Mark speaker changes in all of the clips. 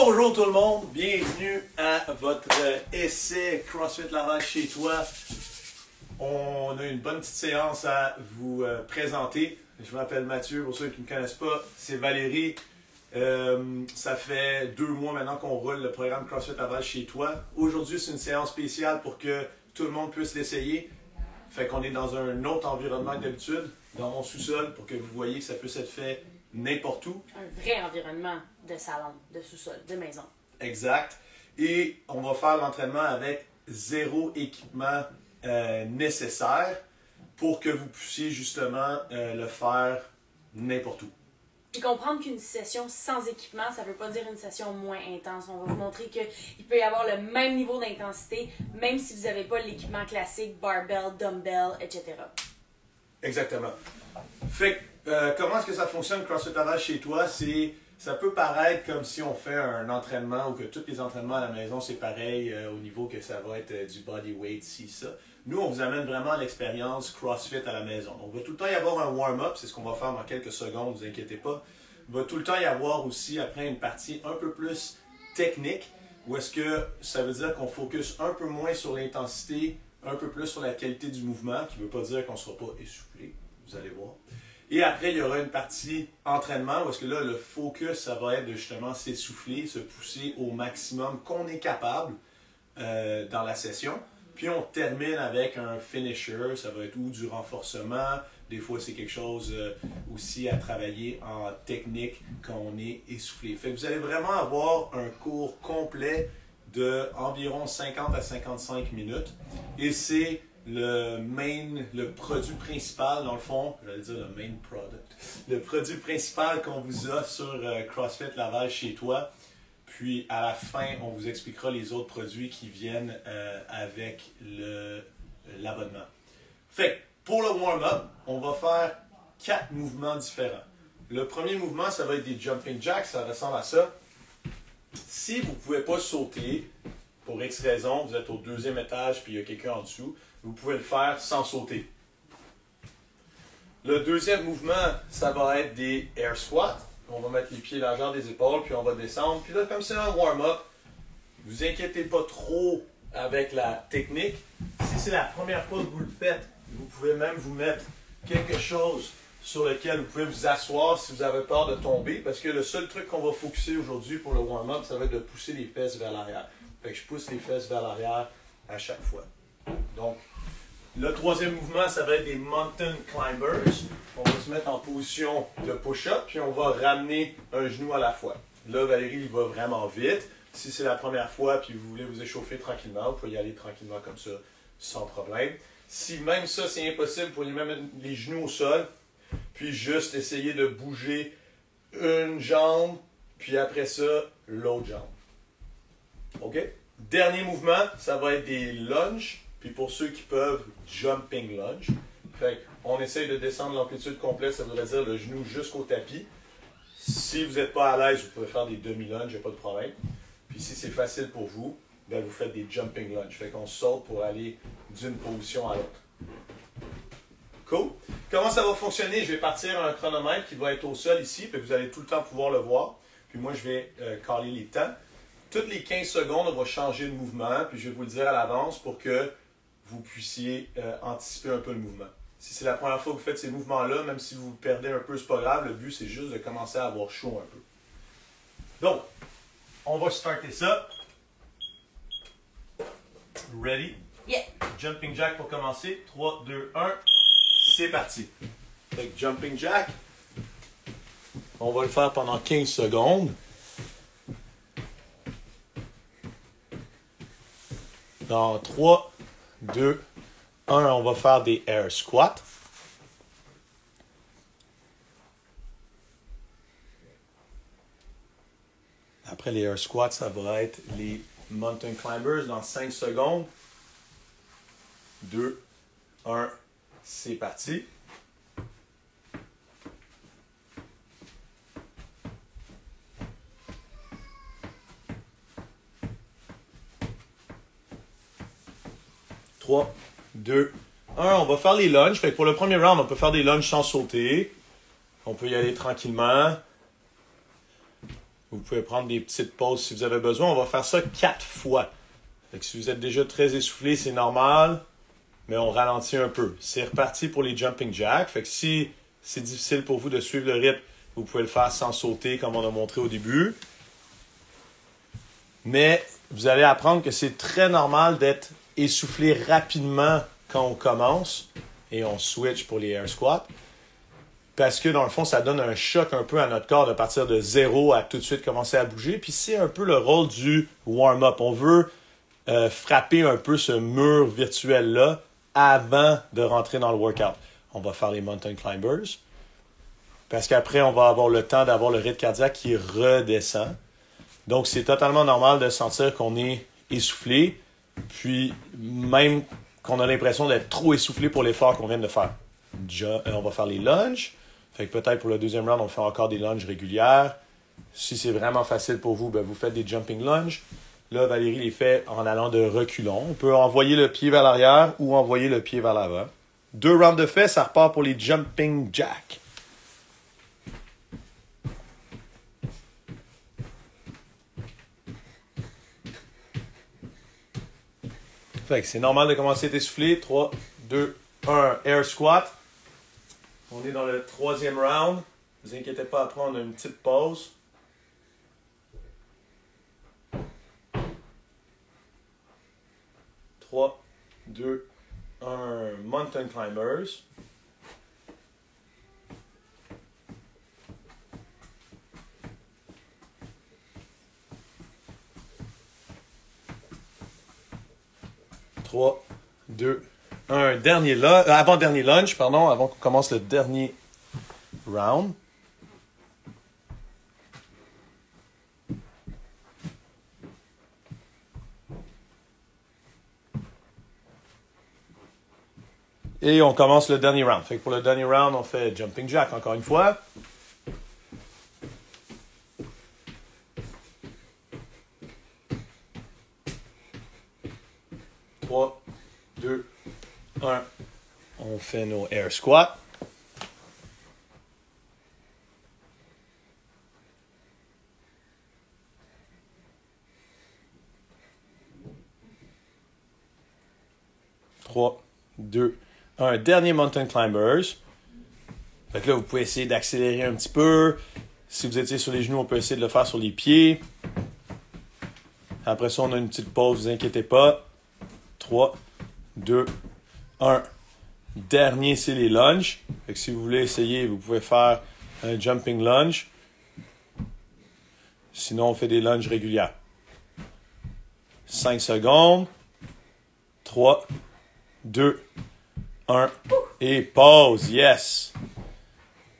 Speaker 1: Bonjour tout le monde, bienvenue à votre essai CrossFit Laval chez toi. On a une bonne petite séance à vous présenter. Je m'appelle Mathieu, pour ceux qui ne me connaissent pas, c'est Valérie. Ça fait 2 mois maintenant qu'on roule le programme CrossFit Laval chez toi. Aujourd'hui, c'est une séance spéciale pour que tout le monde puisse l'essayer. Fait qu'on est dans un autre environnement que d'habitude, dans mon sous-sol, pour que vous voyez que ça puisse être fait n'importe où.
Speaker 2: Un vrai environnement de salon, de sous-sol, de maison.
Speaker 1: Exact. Et on va faire l'entraînement avec 0 équipement nécessaire pour que vous puissiez justement le faire n'importe où.
Speaker 2: Et comprendre qu'une session sans équipement, ça ne veut pas dire une session moins intense. On va vous montrer qu'il peut y avoir le même niveau d'intensité, même si vous n'avez pas l'équipement classique, barbell, dumbbell, etc.
Speaker 1: Exactement. Fait que, comment est-ce que ça fonctionne CrossFit Laval chez toi? Ça peut paraître comme si on fait un entraînement ou que tous les entraînements à la maison, c'est pareil au niveau que ça va être du body weight, ci, ça. Nous, on vous amène vraiment à l'expérience CrossFit à la maison. Donc, il va tout le temps y avoir un warm-up, c'est ce qu'on va faire dans quelques secondes, ne vous inquiétez pas. Il va tout le temps y avoir aussi, après, une partie un peu plus technique, où est-ce que ça veut dire qu'on focus un peu moins sur l'intensité, un peu plus sur la qualité du mouvement, qui ne veut pas dire qu'on ne sera pas essoufflé, vous allez voir. Et après, il y aura une partie entraînement, où est-ce que là, le focus, ça va être de justement s'essouffler, se pousser au maximum qu'on est capable dans la session. Puis on termine avec un finisher, ça va être ou du renforcement, des fois c'est quelque chose aussi à travailler en technique quand on est essoufflé. Fait que vous allez vraiment avoir un cours complet de environ 50 à 55 minutes. Et c'est le produit principal, dans le fond, j'allais dire le main product, le produit principal qu'on vous a sur CrossFit Laval chez toi. Puis à la fin, on vous expliquera les autres produits qui viennent avec l'abonnement. Fait que pour le warm-up, on va faire 4 mouvements différents. Le premier mouvement, ça va être des jumping jacks, ça ressemble à ça. Si vous ne pouvez pas sauter, pour X raison, vous êtes au 2e étage puis il y a quelqu'un en dessous, vous pouvez le faire sans sauter. Le deuxième mouvement, ça va être des air squats. On va mettre les pieds largeur des épaules, puis on va descendre. Puis là, comme c'est un warm-up, ne vous inquiétez pas trop avec la technique. Si c'est la première fois que vous le faites, vous pouvez même vous mettre quelque chose sur lequel vous pouvez vous asseoir si vous avez peur de tomber, parce que le seul truc qu'on va focuser aujourd'hui pour le warm-up, ça va être de pousser les fesses vers l'arrière. Fait que je pousse les fesses vers l'arrière à chaque fois. Donc, le troisième mouvement, ça va être des mountain climbers. On va se mettre en position de push-up, puis on va ramener un genou à la fois. Là, Valérie, il va vraiment vite. Si c'est la première fois, puis vous voulez vous échauffer tranquillement, vous pouvez y aller tranquillement comme ça, sans problème. Si même ça, c'est impossible, vous pouvez même mettre les genoux au sol, puis juste essayer de bouger une jambe, puis après ça, l'autre jambe. OK? Dernier mouvement, ça va être des lunges. Puis pour ceux qui peuvent, jumping lunge. Fait qu'on essaye de descendre l'amplitude complète, ça voudrait dire le genou jusqu'au tapis. Si vous n'êtes pas à l'aise, vous pouvez faire des demi-lunges, il n'y a pas de problème. Puis si c'est facile pour vous, bien vous faites des jumping lunge. Fait qu'on saute pour aller d'une position à l'autre. Cool. Comment ça va fonctionner? Je vais partir un chronomètre qui va être au sol ici, puis vous allez tout le temps pouvoir le voir. Puis moi, je vais caler les temps. Toutes les 15 secondes, on va changer de mouvement, puis je vais vous le dire à l'avance pour que vous puissiez anticiper un peu le mouvement. Si c'est la première fois que vous faites ces mouvements-là, même si vous perdez un peu, c'est pas grave, le but c'est juste de commencer à avoir chaud un peu. Donc, on va starter ça. Ready?
Speaker 2: Yeah.
Speaker 1: Jumping jack pour commencer. 3, 2, 1, c'est parti. Fait que jumping jack, on va le faire pendant 15 secondes. Dans 3, 2, 1, on va faire des air squats. Après les air squats, ça va être les mountain climbers dans 5 secondes. 2, 1, c'est parti. Trois, 2, 1. On va faire les lunges. Fait que pour le premier round, on peut faire des lunges sans sauter. On peut y aller tranquillement. Vous pouvez prendre des petites pauses si vous avez besoin. On va faire ça 4 fois. Fait que si vous êtes déjà très essoufflé, c'est normal, mais on ralentit un peu. C'est reparti pour les jumping jacks. Fait que si c'est difficile pour vous de suivre le rythme, vous pouvez le faire sans sauter comme on a montré au début. Mais vous allez apprendre que c'est très normal d'être essoufflé rapidement quand on commence et on switch pour les air squats. Parce que dans le fond, ça donne un choc un peu à notre corps de partir de zéro à tout de suite commencer à bouger. Puis c'est un peu le rôle du warm-up. On veut frapper un peu ce mur virtuel-là avant de rentrer dans le workout. On va faire les mountain climbers. Parce qu'après, on va avoir le temps d'avoir le rythme cardiaque qui redescend. Donc, c'est totalement normal de sentir qu'on est essoufflé. Puis, même qu'on a l'impression d'être trop essoufflé pour l'effort qu'on vient de faire. On va faire les lunges. Fait que peut-être pour le deuxième round, on fait encore des lunges régulières. Si c'est vraiment facile pour vous, ben vous faites des jumping lunges. Là, Valérie les fait en allant de reculons. On peut envoyer le pied vers l'arrière ou envoyer le pied vers l'avant. 2 rounds de fait, ça repart pour les jumping jacks. Fait que c'est normal de commencer à être essoufflé. 3, 2, 1, air squat. On est dans le 3e round. Ne vous inquiétez pas, après on a une petite pause. Trois, 2, 1, mountain climbers. Trois, 2, un avant-dernier lunge, avant qu'on commence le dernier round. Et on commence le dernier round. Fait que pour le dernier round, on fait jumping jack encore une fois. Trois, 2, 1. On fait nos air squats. Trois, 2, 1. Dernier mountain climbers. Fait que là, vous pouvez essayer d'accélérer un petit peu. Si vous étiez sur les genoux, on peut essayer de le faire sur les pieds. Après ça, on a une petite pause, ne vous inquiétez pas. 3, 2, 1. Dernier, c'est les lunges. Fait que si vous voulez essayer, vous pouvez faire un jumping lunge. Sinon, on fait des lunges régulières. 5 secondes. 3, 2, 1. Et pause. Yes.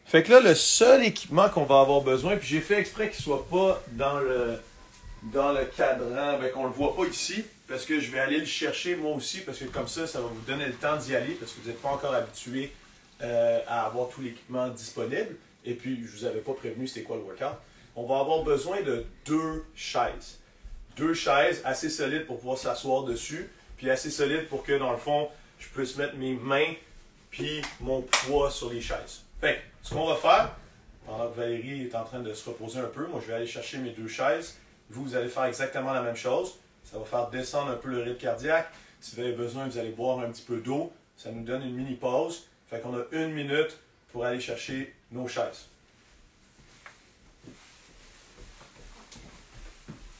Speaker 1: Fait que là, le seul équipement qu'on va avoir besoin, puis j'ai fait exprès qu'il ne soit pas dans le cadran, qu'on ne le voit pas ici, parce que je vais aller le chercher moi aussi, parce que comme ça va vous donner le temps d'y aller, parce que vous n'êtes pas encore habitué à avoir tout l'équipement disponible. Et puis, je ne vous avais pas prévenu c'était quoi le workout. On va avoir besoin de 2 chaises. 2 chaises assez solides pour pouvoir s'asseoir dessus, puis assez solides pour que, dans le fond, je puisse mettre mes mains puis mon poids sur les chaises. Fait que, ce qu'on va faire, pendant que Valérie est en train de se reposer un peu, moi je vais aller chercher mes 2 chaises. Vous allez faire exactement la même chose. Ça va faire descendre un peu le rythme cardiaque. Si vous avez besoin, vous allez boire un petit peu d'eau. Ça nous donne une mini pause. Fait qu'on a 1 minute pour aller chercher nos chaises.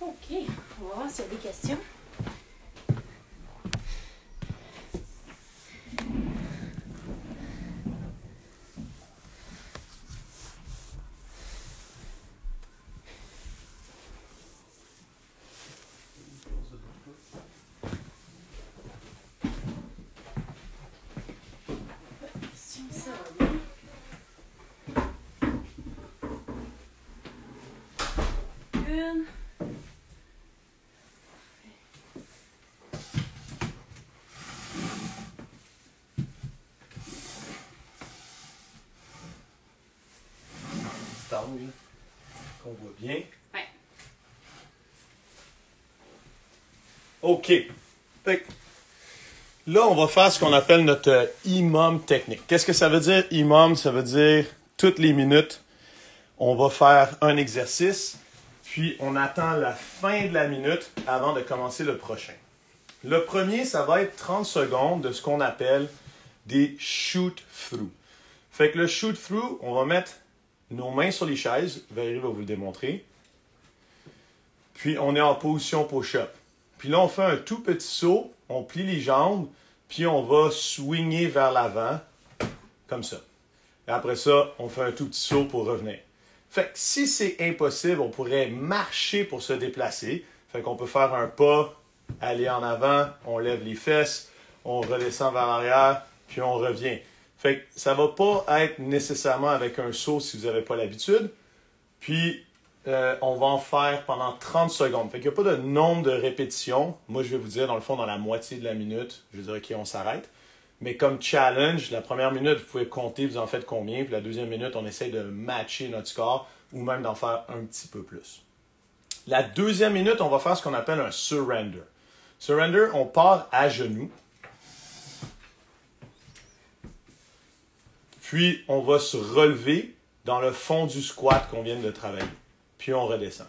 Speaker 2: OK. On va voir s'il y a des questions.
Speaker 1: Qu'on voit bien.
Speaker 2: Ouais.
Speaker 1: OK. Fait que là, on va faire ce qu'on appelle notre EMOM technique. Qu'est-ce que ça veut dire, EMOM? Ça veut dire toutes les minutes, on va faire un exercice. Puis, on attend la fin de la minute avant de commencer le prochain. Le premier, ça va être 30 secondes de ce qu'on appelle des shoot-through. Fait que le shoot-through, on va mettre nos mains sur les chaises. Valérie va vous le démontrer. Puis, on est en position push-up. Puis là, on fait un tout petit saut. On plie les jambes. Puis, on va swinger vers l'avant. Comme ça. Et après ça, on fait un tout petit saut pour revenir. Fait que si c'est impossible, on pourrait marcher pour se déplacer. Fait qu'on peut faire un pas, aller en avant, on lève les fesses, on redescend vers l'arrière, puis on revient. Fait que ça va pas être nécessairement avec un saut si vous n'avez pas l'habitude. Puis, on va en faire pendant 30 secondes. Fait qu'il n'y a pas de nombre de répétitions. Moi, je vais vous dire, dans le fond, dans la moitié de la minute, je vais dire, OK, on s'arrête. Mais comme challenge, la première minute, vous pouvez compter, vous en faites combien. Puis la deuxième minute, on essaye de matcher notre score ou même d'en faire un petit peu plus. La deuxième minute, on va faire ce qu'on appelle un surrender. Surrender, on part à genoux. Puis, on va se relever dans le fond du squat qu'on vient de travailler. Puis, on redescend.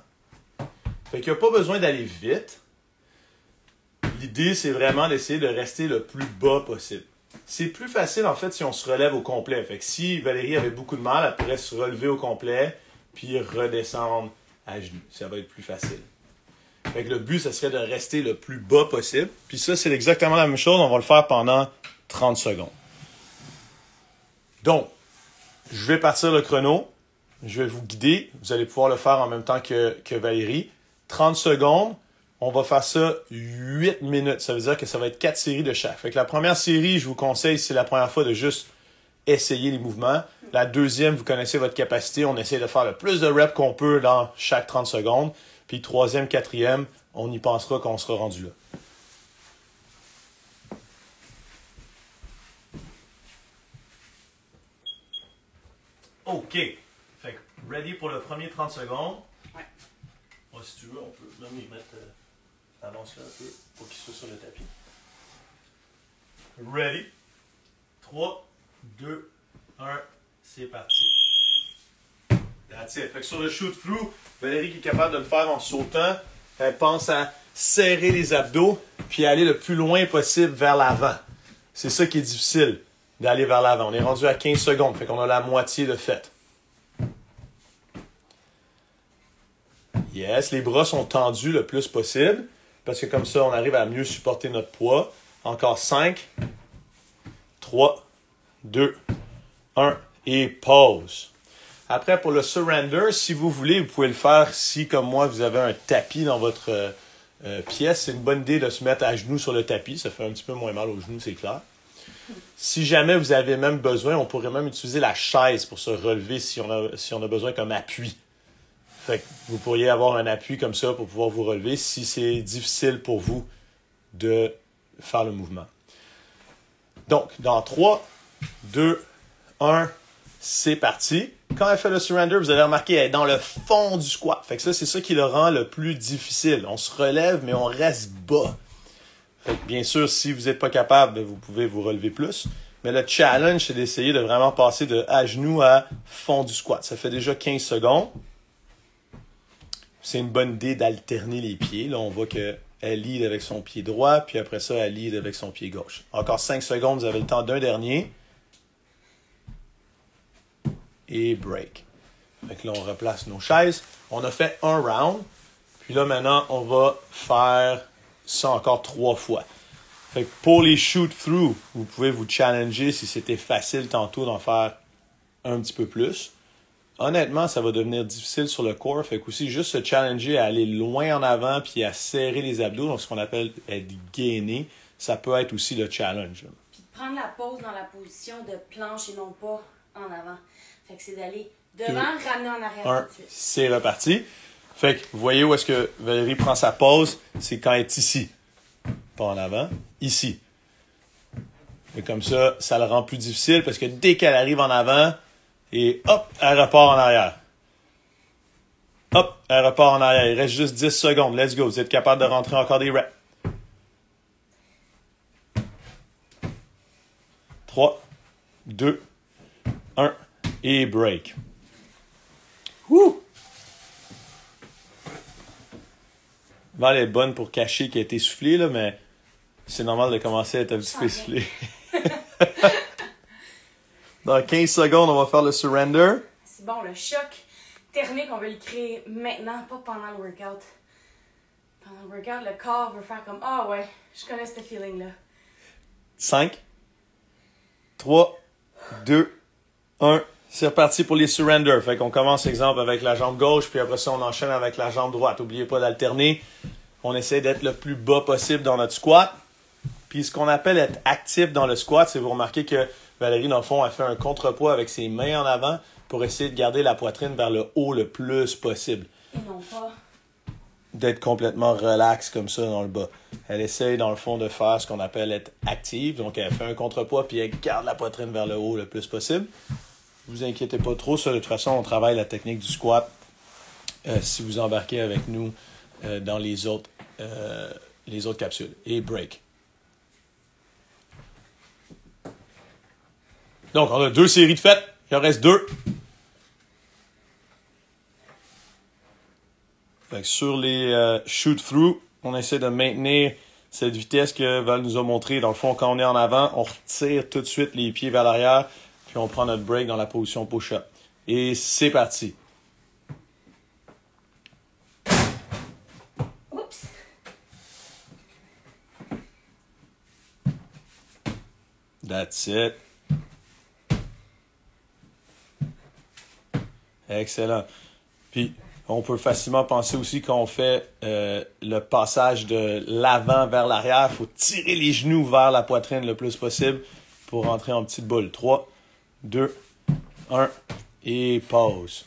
Speaker 1: Fait qu'il n'y a pas besoin d'aller vite. L'idée, c'est vraiment d'essayer de rester le plus bas possible. C'est plus facile, en fait, si on se relève au complet. Fait que si Valérie avait beaucoup de mal, elle pourrait se relever au complet, puis redescendre à genoux. Ça va être plus facile. Fait que le but, ce serait de rester le plus bas possible. Puis ça, c'est exactement la même chose. On va le faire pendant 30 secondes. Donc, je vais partir le chrono. Je vais vous guider. Vous allez pouvoir le faire en même temps que Valérie. 30 secondes. On va faire ça 8 minutes. Ça veut dire que ça va être 4 séries de chaque. Fait que la première série, je vous conseille, c'est la première fois de juste essayer les mouvements. La deuxième, vous connaissez votre capacité. On essaie de faire le plus de reps qu'on peut dans chaque 30 secondes. Puis troisième, quatrième, on y pensera quand on sera rendu là. OK. Fait que ready pour le premier 30 secondes.
Speaker 2: Ouais.
Speaker 1: Moi, si tu veux, on peut même y mettre... avance-le un peu pour qu'il soit sur le tapis. Ready. 3, 2, 1, c'est parti. That's it. Fait que sur le shoot-through, Valérie qui est capable de le faire en sautant, elle pense à serrer les abdos puis aller le plus loin possible vers l'avant. C'est ça qui est difficile, d'aller vers l'avant. On est rendu à 15 secondes, fait qu'on a la moitié de fait. Yes, les bras sont tendus le plus possible. Parce que comme ça, on arrive à mieux supporter notre poids. Encore 5, 3, 2, 1 et pause. Après, pour le surrender, si vous voulez, vous pouvez le faire si, comme moi, vous avez un tapis dans votre pièce. C'est une bonne idée de se mettre à genoux sur le tapis. Ça fait un petit peu moins mal aux genoux, c'est clair. Si jamais vous avez même besoin, on pourrait même utiliser la chaise pour se relever si on a besoin comme appui. Fait que vous pourriez avoir un appui comme ça pour pouvoir vous relever si c'est difficile pour vous de faire le mouvement. Donc, dans 3, 2, 1, c'est parti. Quand elle fait le surrender, vous allez remarquer qu'elle est dans le fond du squat. Fait que ça, c'est ça qui le rend le plus difficile. On se relève, mais on reste bas. Fait que bien sûr, si vous n'êtes pas capable, vous pouvez vous relever plus. Mais le challenge, c'est d'essayer de vraiment passer de à genoux à fond du squat. Ça fait déjà 15 secondes. C'est une bonne idée d'alterner les pieds. Là, on voit qu'elle lead avec son pied droit, puis après ça, elle lead avec son pied gauche. Encore 5 secondes, vous avez le temps d'un dernier. Et break. Fait que là, on replace nos chaises. On a fait un round. Puis là, maintenant, on va faire ça encore 3 fois. Fait que pour les shoot-through, vous pouvez vous challenger si c'était facile tantôt d'en faire un petit peu plus. Honnêtement, ça va devenir difficile sur le core. Fait qu'aussi, juste se challenger à aller loin en avant puis à serrer les abdos, donc ce qu'on appelle être gainé, ça peut être aussi le challenge.
Speaker 2: Puis de prendre la pause dans la position de planche et non pas en avant. Fait que c'est d'aller devant, ramener en arrière tout de suite.
Speaker 1: C'est reparti. Fait que vous voyez où est-ce que Valérie prend sa pause, c'est quand elle est ici. Pas en avant, ici. Et comme ça, ça le rend plus difficile parce que dès qu'elle arrive en avant, et hop, elle repart en arrière. Hop, elle repart en arrière. Il reste juste 10 secondes. Let's go. Vous êtes capable de rentrer encore des reps. 3, 2, 1 et break. Wouh! Val est bonne pour cacher qu'elle a été soufflée, là, mais c'est normal de commencer à être un petit peu soufflé. Dans 15 secondes, on va faire le surrender.
Speaker 2: C'est bon, le choc thermique, on va le créer maintenant, pas pendant le workout. Pendant le workout, le corps veut faire comme « Ah ouais, je connais ce feeling-là. »
Speaker 1: 5, 3, 2, 1. C'est reparti pour les surrenders. Fait qu'on commence, exemple, avec la jambe gauche, puis après ça, on enchaîne avec la jambe droite. N'oubliez pas d'alterner. On essaie d'être le plus bas possible dans notre squat. Puis ce qu'on appelle être actif dans le squat, c'est vous remarquez que Valérie, dans le fond, a fait un contrepoids avec ses mains en avant pour essayer de garder la poitrine vers le haut le plus possible.
Speaker 2: Et non pas
Speaker 1: d'être complètement relax comme ça dans le bas. Elle essaye dans le fond de faire ce qu'on appelle être active. Donc elle fait un contrepoids puis elle garde la poitrine vers le haut le plus possible. Ne vous inquiétez pas trop. Ça, de toute façon, on travaille la technique du squat si vous embarquez avec nous dans les autres capsules. Et break. Donc, on a 2 séries de faites. Il en reste 2. Fait que sur les shoot-through, on essaie de maintenir cette vitesse que Val nous a montré. Dans le fond, quand on est en avant, on retire tout de suite les pieds vers l'arrière, puis on prend notre break dans la position push-up. Et c'est parti.
Speaker 2: Oups.
Speaker 1: That's it. Excellent. Puis, on peut facilement penser aussi quand on fait le passage de l'avant vers l'arrière, il faut tirer les genoux vers la poitrine le plus possible pour rentrer en petite boule. 3, 2, 1 et pause.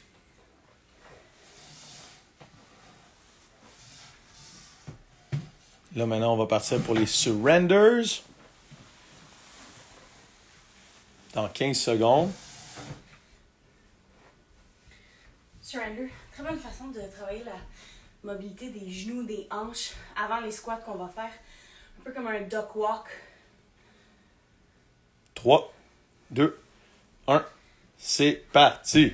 Speaker 1: Là, maintenant, on va partir pour les surrenders. Dans 15 secondes.
Speaker 2: Surrender. Très bonne façon de travailler la mobilité des genoux, des hanches avant les squats qu'on va faire. Un peu comme un duck walk.
Speaker 1: 3, 2, 1. C'est parti.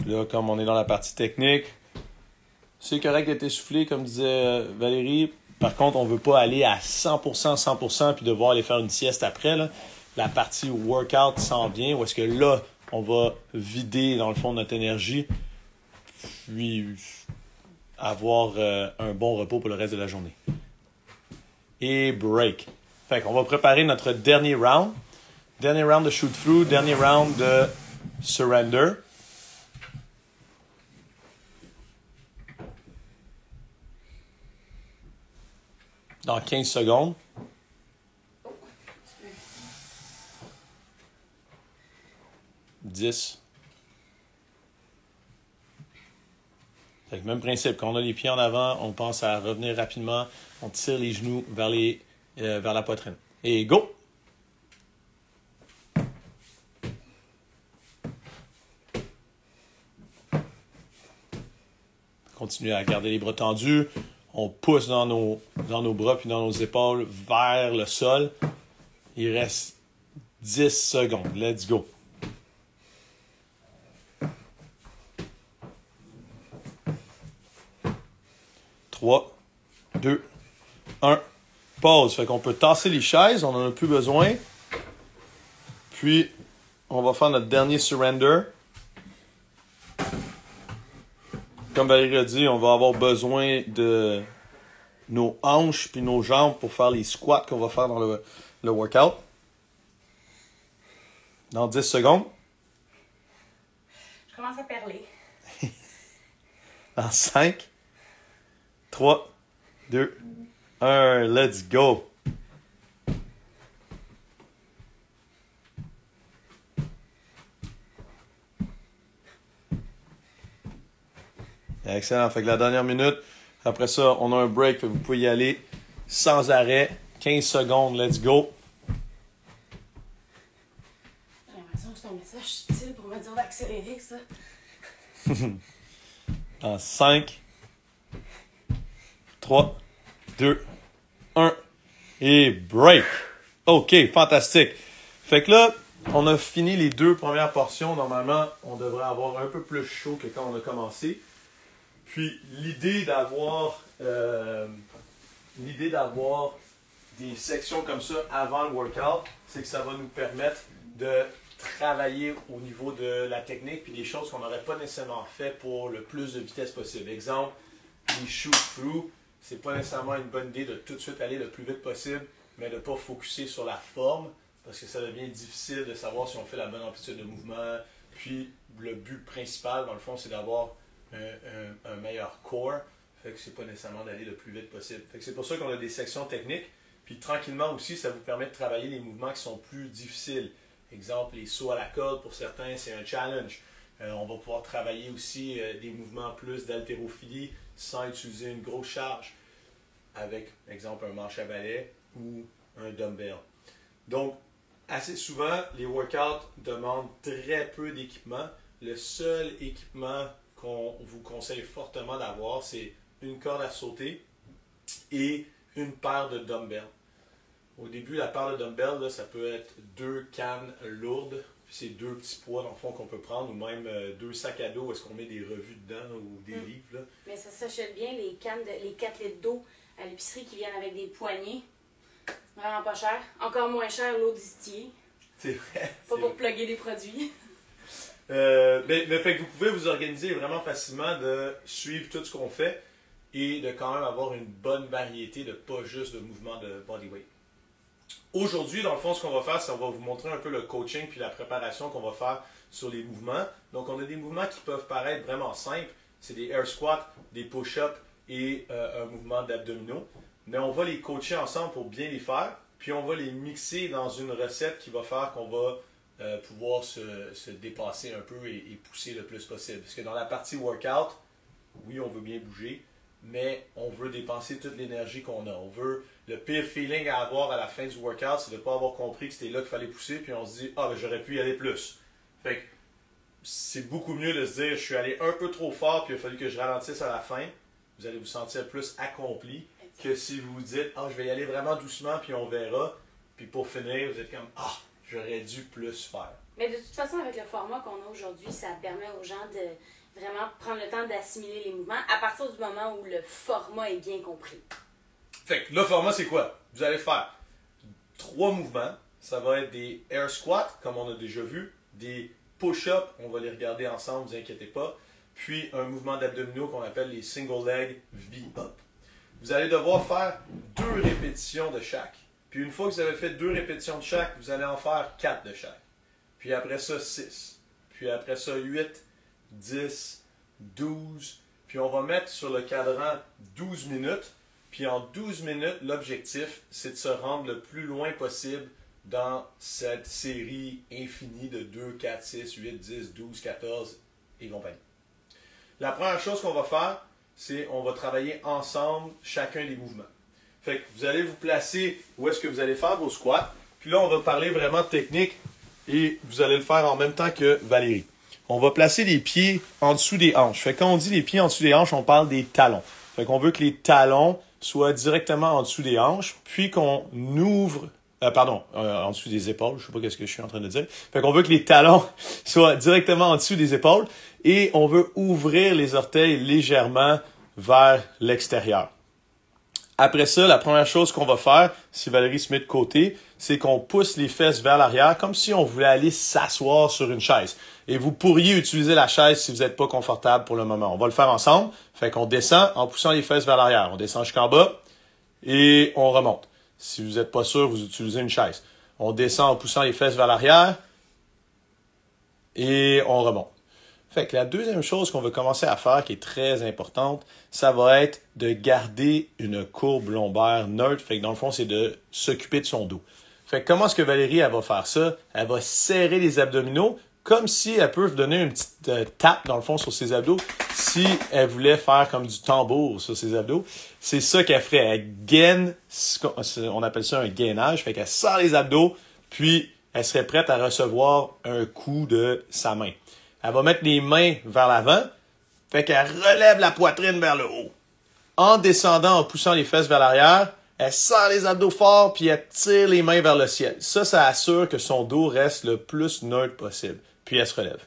Speaker 1: Là, comme on est dans la partie technique, c'est correct d'être essoufflé, comme disait Valérie. Par contre, on ne veut pas aller à 100% puis devoir aller faire une sieste après. Là. La partie workout s'en vient, où est-ce que là, on va vider, dans le fond, notre énergie, puis avoir un bon repos pour le reste de la journée. Et break. Fait qu'on va préparer notre dernier round. Dernier round de shoot-through, dernier round de surrender. Dans 15 secondes.
Speaker 2: Oh.
Speaker 1: 10. Fait que même principe. Quand on a les pieds en avant, on pense à revenir rapidement. On tire les genoux vers la poitrine. Et go! Continuez à garder les bras tendus. On pousse dans nos bras puis dans nos épaules vers le sol. Il reste 10 secondes. Let's go. Trois, 2, 1. Pause. Fait qu'on peut tasser les chaises. On n'en a plus besoin. Puis, on va faire notre dernier surrender. Comme Valérie a dit, on va avoir besoin de nos hanches puis nos jambes pour faire les squats qu'on va faire dans le workout. Dans 10 secondes.
Speaker 2: Je commence à perler.
Speaker 1: Dans 5, 3, 2, 1. Let's go! Excellent. Fait que la dernière minute, après ça, on a un break. Fait que vous pouvez y aller sans arrêt. 15 secondes. Let's go.
Speaker 2: J'ai l'impression que c'est un message subtil pour me dire d'accélérer, ça.
Speaker 1: Dans 5, 3, 2, 1. Et break. OK, fantastique. Fait que là, on a fini les 2 premières portions. Normalement, on devrait avoir un peu plus chaud que quand on a commencé. Puis l'idée d'avoir des sections comme ça avant le workout, c'est que ça va nous permettre de travailler au niveau de la technique puis des choses qu'on n'aurait pas nécessairement fait pour le plus de vitesse possible. Exemple, les shoot-through, c'est pas nécessairement une bonne idée de tout de suite aller le plus vite possible, mais de ne pas focusser sur la forme, parce que ça devient difficile de savoir si on fait la bonne amplitude de mouvement. Puis le but principal, dans le fond, c'est d'avoir un meilleur core. Fait que c'est pas nécessairement d'aller le plus vite possible. Fait que c'est pour ça qu'on a des sections techniques. Puis tranquillement aussi, ça vous permet de travailler les mouvements qui sont plus difficiles. Exemple, les sauts à la corde, pour certains, c'est un challenge. On va pouvoir travailler aussi des mouvements plus d'haltérophilie sans utiliser une grosse charge, avec, exemple, un manche à balai ou un dumbbell. Donc, assez souvent, les workouts demandent très peu d'équipement. Le seul équipement qu'on vous conseille fortement d'avoir, c'est une corde à sauter et une paire de dumbbells. Au début, la paire de dumbbells, là, ça peut être 2 cannes lourdes, puis c'est 2 petits poids dans le fond qu'on peut prendre, ou même 2 sacs à dos, est-ce qu'on met des revues dedans ou des livres. Là.
Speaker 2: Mais ça s'achète bien, les 4 litres d'eau à l'épicerie qui viennent avec des poignées. Vraiment pas cher. Encore moins cher l'eau distillée.
Speaker 1: C'est vrai.
Speaker 2: Pas pour plugger des produits.
Speaker 1: Mais fait que vous pouvez vous organiser vraiment facilement de suivre tout ce qu'on fait et de quand même avoir une bonne variété de pas juste de mouvements de bodyweight. Aujourd'hui, dans le fond, ce qu'on va faire, c'est qu'on va vous montrer un peu le coaching puis la préparation qu'on va faire sur les mouvements. Donc, on a des mouvements qui peuvent paraître vraiment simples. C'est des air squats, des push-ups et un mouvement d'abdominaux. Mais on va les coacher ensemble pour bien les faire. Puis, on va les mixer dans une recette qui va faire qu'on va pouvoir se dépasser un peu et pousser le plus possible. Parce que dans la partie workout, oui, on veut bien bouger, mais on veut dépenser toute l'énergie qu'on a. On veut, le pire feeling à avoir à la fin du workout, c'est de ne pas avoir compris que c'était là qu'il fallait pousser, puis on se dit, ah, ben j'aurais pu y aller plus. Fait que c'est beaucoup mieux de se dire, je suis allé un peu trop fort, puis il a fallu que je ralentisse à la fin. Vous allez vous sentir plus accompli que si vous vous dites, ah, je vais y aller vraiment doucement, puis on verra. Puis pour finir, vous êtes comme, ah, j'aurais dû plus faire.
Speaker 2: Mais de toute façon, avec le format qu'on a aujourd'hui, ça permet aux gens de vraiment prendre le temps d'assimiler les mouvements à partir du moment où le format est bien compris.
Speaker 1: Fait que le format, c'est quoi? Vous allez faire 3 mouvements. Ça va être des air squats, comme on a déjà vu, des push-ups, on va les regarder ensemble, ne vous inquiétez pas, puis un mouvement d'abdominaux qu'on appelle les single leg V-up. Vous allez devoir faire 2 répétitions de chaque. Puis une fois que vous avez fait 2 répétitions de chaque, vous allez en faire 4 de chaque. Puis après ça, 6. Puis après ça, 8, 10, 12. Puis on va mettre sur le cadran 12 minutes. Puis en 12 minutes, l'objectif, c'est de se rendre le plus loin possible dans cette série infinie de 2, 4, 6, 8, 10, 12, 14 et compagnie. La première chose qu'on va faire, c'est on va travailler ensemble chacun des mouvements. Fait que vous allez vous placer où est-ce que vous allez faire vos squats. Puis là, on va parler vraiment de technique et vous allez le faire en même temps que Valérie. On va placer les pieds en dessous des hanches. Fait que quand on dit les pieds en dessous des hanches, on parle des talons. Fait qu'on veut que les talons soient directement en dessous des hanches, puis qu'on ouvre, en dessous des épaules, je sais pas qu'est-ce que je suis en train de dire. Fait qu'on veut que les talons soient directement en dessous des épaules et on veut ouvrir les orteils légèrement vers l'extérieur. Après ça, la première chose qu'on va faire, si Valérie se met de côté, c'est qu'on pousse les fesses vers l'arrière comme si on voulait aller s'asseoir sur une chaise. Et vous pourriez utiliser la chaise si vous n'êtes pas confortable pour le moment. On va le faire ensemble. Fait qu'on descend en poussant les fesses vers l'arrière. On descend jusqu'en bas et on remonte. Si vous n'êtes pas sûr, vous utilisez une chaise. On descend en poussant les fesses vers l'arrière et on remonte. Fait que la deuxième chose qu'on va commencer à faire, qui est très importante, ça va être de garder une courbe lombaire neutre. Fait que dans le fond, c'est de s'occuper de son dos. Fait que comment est-ce que Valérie, elle va faire ça? Elle va serrer les abdominaux comme si elle peut donner une petite tape, dans le fond, sur ses abdos, si elle voulait faire comme du tambour sur ses abdos. C'est ça qu'elle ferait. Elle gaine, on appelle ça un gainage. Fait qu'elle serre les abdos, puis elle serait prête à recevoir un coup de sa main. Elle va mettre les mains vers l'avant, fait qu'elle relève la poitrine vers le haut. En descendant, en poussant les fesses vers l'arrière, Elle serre les abdos fort, puis elle tire les mains vers le ciel. Ça assure que son dos reste le plus neutre possible. Puis elle se relève.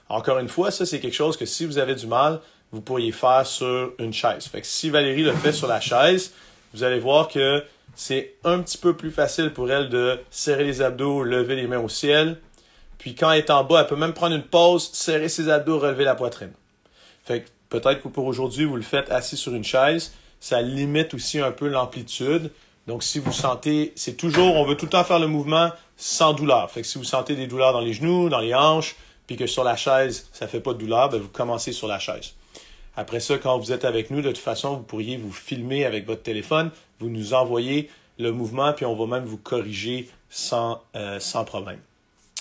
Speaker 1: Encore une fois, ça, c'est quelque chose que si vous avez du mal, vous pourriez faire sur une chaise. Fait que si Valérie le fait sur la chaise, vous allez voir que c'est un petit peu plus facile pour elle de serrer les abdos, lever les mains au ciel. Puis quand elle est en bas, elle peut même prendre une pause, serrer ses abdos, relever la poitrine. Fait que peut-être que pour aujourd'hui, vous le faites assis sur une chaise. Ça limite aussi un peu l'amplitude. Donc si vous sentez, on veut tout le temps faire le mouvement sans douleur. Fait que si vous sentez des douleurs dans les genoux, dans les hanches, puis que sur la chaise, ça fait pas de douleur, ben vous commencez sur la chaise. Après ça, quand vous êtes avec nous, de toute façon, vous pourriez vous filmer avec votre téléphone, vous nous envoyez le mouvement, puis on va même vous corriger sans problème.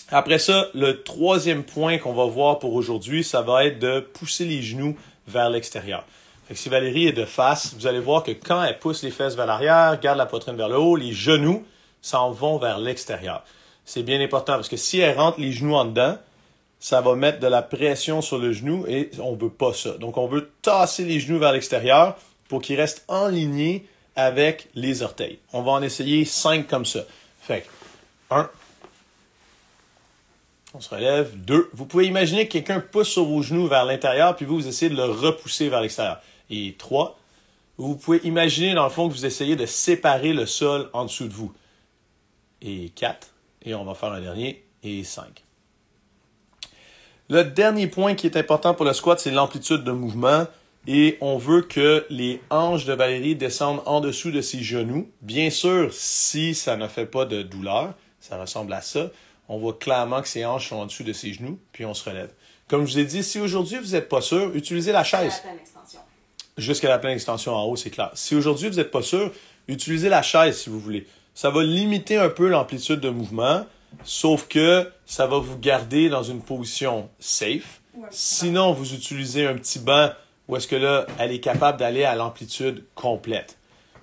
Speaker 1: Après ça, le troisième point qu'on va voir pour aujourd'hui, ça va être de pousser les genoux vers l'extérieur. Fait que si Valérie est de face, vous allez voir que quand elle pousse les fesses vers l'arrière, garde la poitrine vers le haut, les genoux s'en vont vers l'extérieur. C'est bien important parce que si elle rentre les genoux en dedans, ça va mettre de la pression sur le genou et on veut pas ça. Donc, on veut tasser les genoux vers l'extérieur pour qu'ils restent alignés avec les orteils. On va en essayer 5 comme ça. Fait que 1, on se relève. 2, vous pouvez imaginer que quelqu'un pousse sur vos genoux vers l'intérieur puis vous essayez de le repousser vers l'extérieur. Et 3, vous pouvez imaginer dans le fond que vous essayez de séparer le sol en dessous de vous. Et 4, et on va faire un dernier, et 5. Le dernier point qui est important pour le squat, c'est l'amplitude de mouvement. Et on veut que les hanches de Valérie descendent en dessous de ses genoux. Bien sûr, si ça ne fait pas de douleur, ça ressemble à ça, on voit clairement que ses hanches sont en dessous de ses genoux, puis on se relève. Comme je vous ai dit, si aujourd'hui vous n'êtes pas sûr, utilisez la chaise.
Speaker 2: Jusqu'à la pleine extension.
Speaker 1: Jusqu'à la pleine extension en haut, c'est clair. Si aujourd'hui vous n'êtes pas sûr, utilisez la chaise si vous voulez. Ça va limiter un peu l'amplitude de mouvement. Sauf que ça va vous garder dans une position safe. Sinon, vous utilisez un petit banc où est-ce que là, elle est capable d'aller à l'amplitude complète.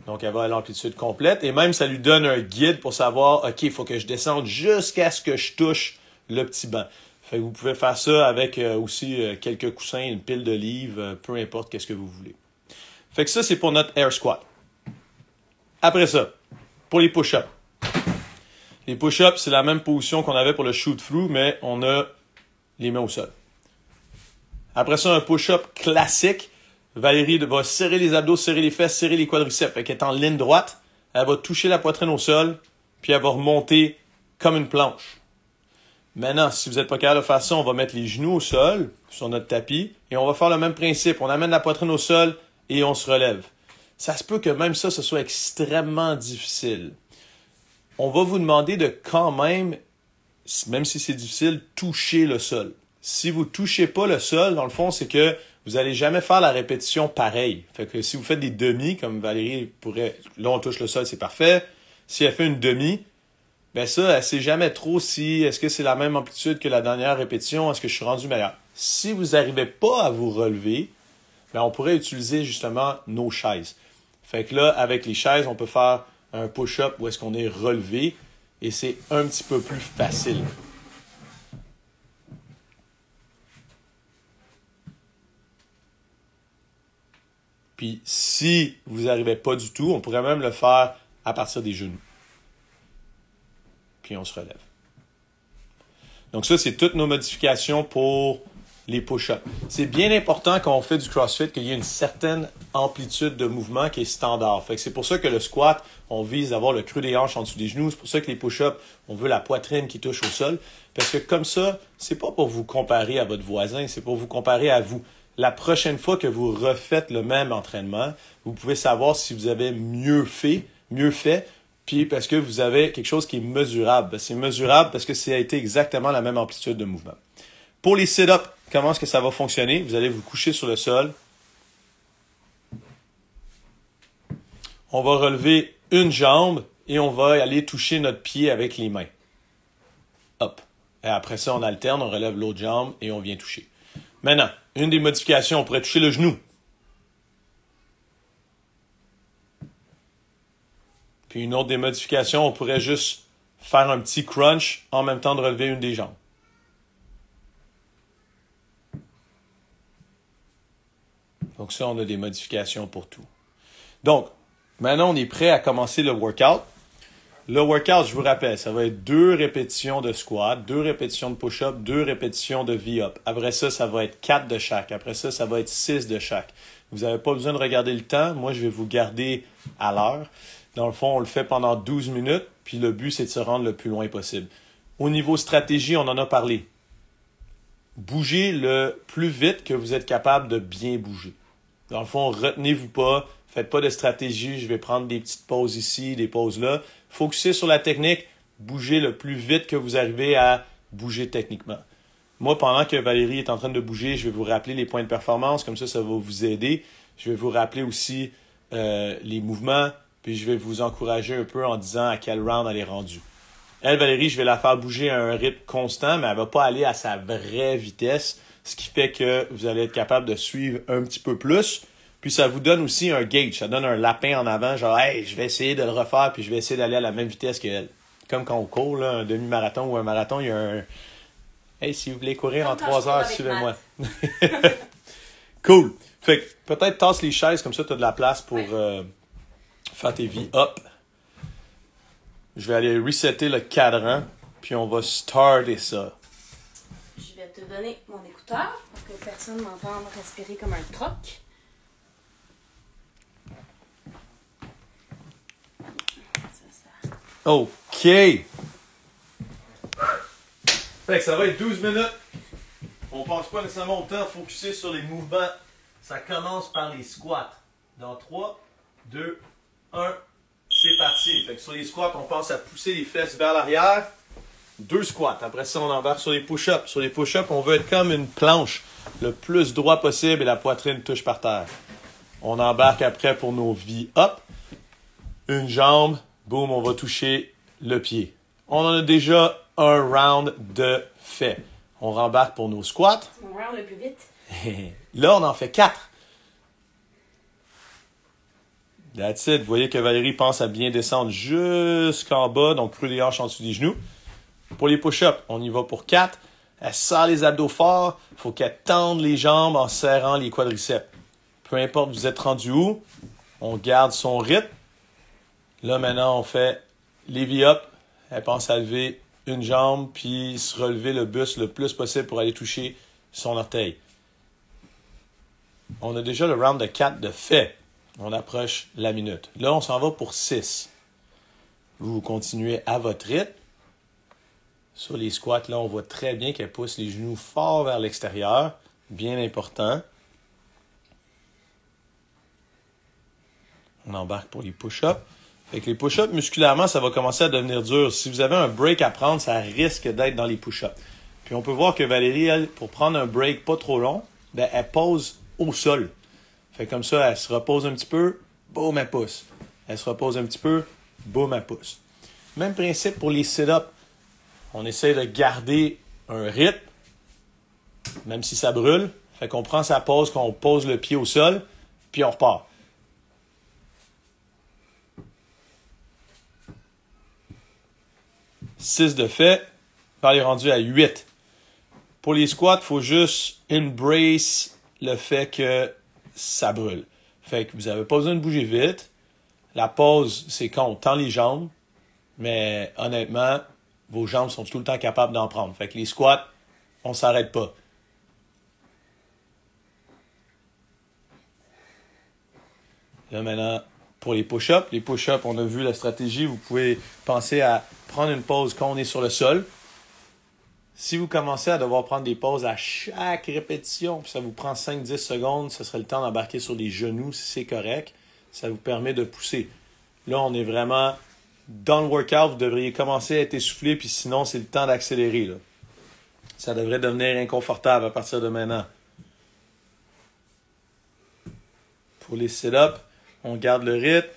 Speaker 1: Donc, elle va à l'amplitude complète et même ça lui donne un guide pour savoir, OK, il faut que je descende jusqu'à ce que je touche le petit banc. Fait que vous pouvez faire ça avec aussi quelques coussins, une pile de livres, peu importe qu'est-ce que vous voulez. Fait que ça, c'est pour notre air squat. Après ça, pour les push-ups. Les push-ups, c'est la même position qu'on avait pour le shoot-through, mais on a les mains au sol. Après ça, un push-up classique. Valérie va serrer les abdos, serrer les fesses, serrer les quadriceps. Fait qu'elle est en ligne droite. Elle va toucher la poitrine au sol, puis elle va remonter comme une planche. Maintenant, si vous n'êtes pas capable de faire ça, on va mettre les genoux au sol, sur notre tapis, et on va faire le même principe. On amène la poitrine au sol et on se relève. Ça se peut que même ça, ce soit extrêmement difficile. On va vous demander de quand même si c'est difficile, toucher le sol. Si vous ne touchez pas le sol, dans le fond, c'est que vous n'allez jamais faire la répétition pareille. Fait que si vous faites des demi, comme Valérie pourrait, là on touche le sol, c'est parfait. Si elle fait une demi, ben ça, elle ne sait jamais trop si, est-ce que c'est la même amplitude que la dernière répétition, est-ce que je suis rendu meilleur. Si vous n'arrivez pas à vous relever, ben on pourrait utiliser justement nos chaises. Fait que là, avec les chaises, on peut faire un push-up où est-ce qu'on est relevé et c'est un petit peu plus facile. Puis si vous n'arrivez pas du tout, on pourrait même le faire à partir des genoux. Puis on se relève. Donc ça, c'est toutes nos modifications pour les push-ups. C'est bien important quand on fait du CrossFit qu'il y ait une certaine amplitude de mouvement qui est standard. Fait que c'est pour ça que le squat, on vise à avoir le creux des hanches en dessous des genoux. C'est pour ça que les push-ups, on veut la poitrine qui touche au sol. Parce que comme ça, c'est pas pour vous comparer à votre voisin, c'est pour vous comparer à vous. La prochaine fois que vous refaites le même entraînement, vous pouvez savoir si vous avez mieux fait, puis parce que vous avez quelque chose qui est mesurable. C'est mesurable parce que ça a été exactement la même amplitude de mouvement. Pour les sit-ups, comment est-ce que ça va fonctionner? Vous allez vous coucher sur le sol. On va relever une jambe et on va aller toucher notre pied avec les mains. Hop. Et après ça, on alterne, on relève l'autre jambe et on vient toucher. Maintenant, une des modifications, on pourrait toucher le genou. Puis une autre des modifications, on pourrait juste faire un petit crunch en même temps de relever une des jambes. Donc ça, on a des modifications pour tout. Donc, Maintenant, on est prêt à commencer le workout. Le workout, je vous rappelle, ça va être 2 répétitions de squat, 2 répétitions de push-up, 2 répétitions de V-up. Après ça, ça va être 4 de chaque. Après ça, ça va être 6 de chaque. Vous n'avez pas besoin de regarder le temps. Moi, je vais vous garder à l'heure. Dans le fond, on le fait pendant 12 minutes, puis le but, c'est de se rendre le plus loin possible. Au niveau stratégie, on en a parlé. Bougez le plus vite que vous êtes capable de bien bouger. Dans le fond, retenez-vous pas. Faites pas de stratégie. Je vais prendre des petites pauses ici, des pauses là. Focussez sur la technique. Bougez le plus vite que vous arrivez à bouger techniquement. Moi, pendant que Valérie est en train de bouger, je vais vous rappeler les points de performance. Comme ça va vous aider. Je vais vous rappeler aussi les mouvements. Puis je vais vous encourager un peu en disant à quel round elle est rendue. Elle, Valérie, je vais la faire bouger à un rythme constant, mais elle ne va pas aller à sa vraie vitesse, ce qui fait que vous allez être capable de suivre un petit peu plus. Puis ça vous donne aussi un gauge, ça donne un lapin en avant, genre « Hey, je vais essayer de le refaire, puis je vais essayer d'aller à la même vitesse qu'elle. » Comme quand on court, là, un demi-marathon ou un marathon, il y a un « Hey, si vous voulez courir en 3 heures, suivez-moi. » Cool. Fait que peut-être tasse les chaises, comme ça tu as de la place pour faire tes V-up. Je vais aller resetter le cadran, puis on va starter ça.
Speaker 2: Je vais te donner mon écouteur pour que personne ne m'entende respirer comme un troc.
Speaker 1: OK. Fait que ça va être 12 minutes. On pense pas nécessairement au temps, focuser sur les mouvements. Ça commence par les squats. Dans 3, 2, 1, c'est parti. Fait que sur les squats, on pense à pousser les fesses vers l'arrière. 2 squats. Après ça, on embarque sur les push-ups. Sur les push-ups, on veut être comme une planche, le plus droit possible et la poitrine touche par terre. On embarque après pour nos V-up. Une jambe, boum, on va toucher le pied. On en a déjà un round de fait. On rembarque pour nos squats.
Speaker 2: C'est mon round le plus vite.
Speaker 1: Là, on en fait 4. That's it. Vous voyez que Valérie pense à bien descendre jusqu'en bas, donc creux des hanches en dessous des genoux. Pour les push-ups, on y va pour 4. Elle serre les abdos forts. Il faut qu'elle tende les jambes en serrant les quadriceps. Peu importe vous êtes rendu où, on garde son rythme. Là, maintenant, on fait les V-up. Elle pense à lever une jambe, puis se relever le buste le plus possible pour aller toucher son orteil. On a déjà le round de 4 de fait. On approche la minute. Là, on s'en va pour 6. Vous continuez à votre rythme. Sur les squats, là, on voit très bien qu'elle pousse les genoux fort vers l'extérieur. Bien important. On embarque pour les push-ups. Fait que les push-ups, musculairement, ça va commencer à devenir dur. Si vous avez un break à prendre, ça risque d'être dans les push-ups. Puis on peut voir que Valérie, elle, pour prendre un break pas trop long, ben, elle pose au sol. Fait comme ça, elle se repose un petit peu, boum, elle pousse. Elle se repose un petit peu, boum, elle pousse. Même principe pour les sit-ups. On essaie de garder un rythme, même si ça brûle. Fait qu'on prend sa pause, qu'on pose le pied au sol, puis on repart. « 6 de fait, on est rendu à 8. Pour les squats, il faut juste embrace le fait que ça brûle. Fait que vous n'avez pas besoin de bouger vite. La pause, c'est quand on tend les jambes, mais honnêtement, vos jambes sont tout le temps capables d'en prendre. Fait que les squats, on ne s'arrête pas. Là maintenant, pour les push-ups, on a vu la stratégie. Vous pouvez penser à prendre une pause quand on est sur le sol. Si vous commencez à devoir prendre des pauses à chaque répétition, puis ça vous prend 5-10 secondes, ce serait le temps d'embarquer sur les genoux si c'est correct. Ça vous permet de pousser. Là, on est vraiment dans le workout. Vous devriez commencer à être essoufflé, puis sinon, c'est le temps d'accélérer. Là. Ça devrait devenir inconfortable à partir de maintenant. Pour les sit-ups, on garde le rythme,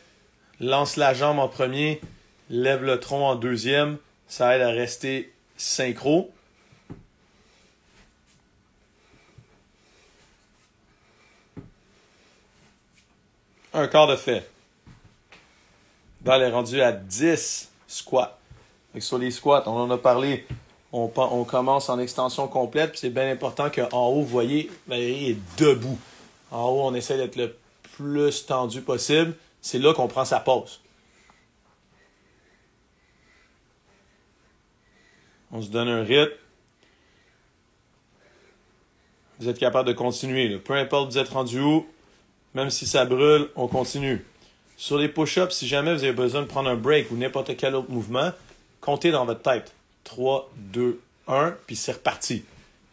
Speaker 1: lance la jambe en premier, lève le tronc en deuxième. Ça aide à rester synchro. Un quart de fait. Là, elle est rendue à 10 squats. Fait que sur les squats, on en a parlé. On commence en extension complète. Puis c'est bien important qu'en haut, vous voyez, Valérie est debout. En haut, on essaie d'être le plus tendu possible. c'est là qu'on prend sa pause. On se donne un rythme. Vous êtes capable de continuer, là. Peu importe vous êtes rendu où, même si ça brûle, on continue. Sur les push-ups, si jamais vous avez besoin de prendre un break ou n'importe quel autre mouvement, comptez dans votre tête. 3, 2, 1, puis c'est reparti.